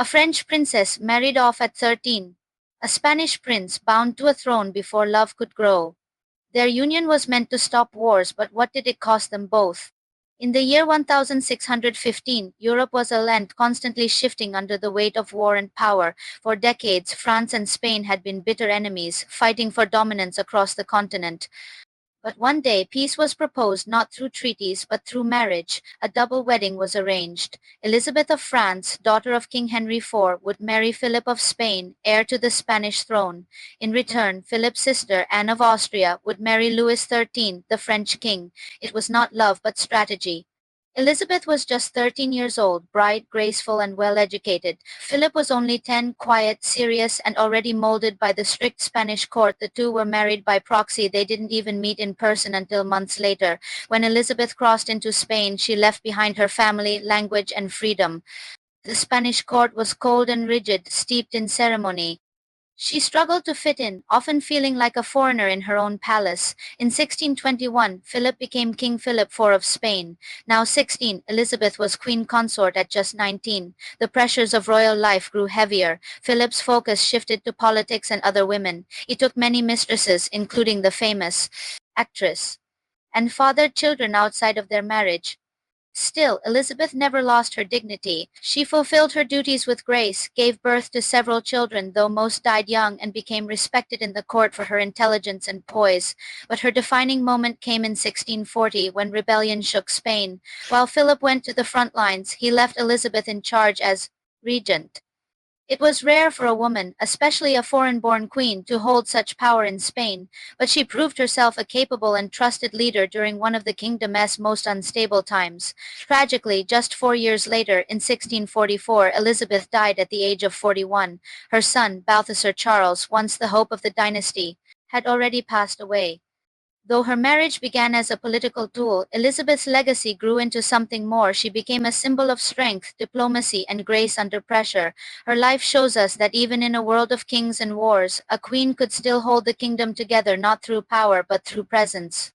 A French princess married off at 13. A Spanish prince bound to a throne before love could grow. Their union was meant to stop wars, but what did it cost them both? In the year 1615, Europe was a land constantly shifting under the weight of war and power. For decades, France and Spain had been bitter enemies, fighting for dominance across the continent. But one day peace was proposed not through treaties but through marriage. A double wedding was arranged. Elizabeth of France, daughter of King Henry IV, would marry Philip of Spain, heir to the Spanish throne. In return, Philip's sister, Anne of Austria, would marry Louis XIII, the French king. It was not love but strategy. Elizabeth was just 13 years old, bright, graceful, and well-educated. Philip was only 10, quiet, serious, and already molded by the strict Spanish court. The two were married by proxy. They didn't even meet in person until months later. When Elizabeth crossed into Spain, she left behind her family, language, and freedom. The Spanish court was cold and rigid, steeped in ceremony. She struggled to fit in, often feeling like a foreigner in her own palace. In 1621, Philip became King Philip IV of Spain. Now 16, Elizabeth was queen consort at just 19. The pressures of royal life grew heavier. Philip's focus shifted to politics and other women. He took many mistresses, including the famous actress, and fathered children outside of their marriage. Still, Elizabeth never lost her dignity. She fulfilled her duties with grace, gave birth to several children, though most died young, and became respected in the court for her intelligence and poise. But her defining moment came in 1640, when rebellion shook Spain. While Philip went to the front lines, he left Elizabeth in charge as regent. It was rare for a woman, especially a foreign-born queen, to hold such power in Spain, but she proved herself a capable and trusted leader during one of the kingdom's most unstable times. Tragically, just 4 years later, in 1644, Elizabeth died at the age of 41. Her son, Balthasar Charles, once the hope of the dynasty, had already passed away. Though her marriage began as a political tool, Elizabeth's legacy grew into something more. She became a symbol of strength, diplomacy, and grace under pressure. Her life shows us that even in a world of kings and wars, a queen could still hold the kingdom together, not through power but through presence.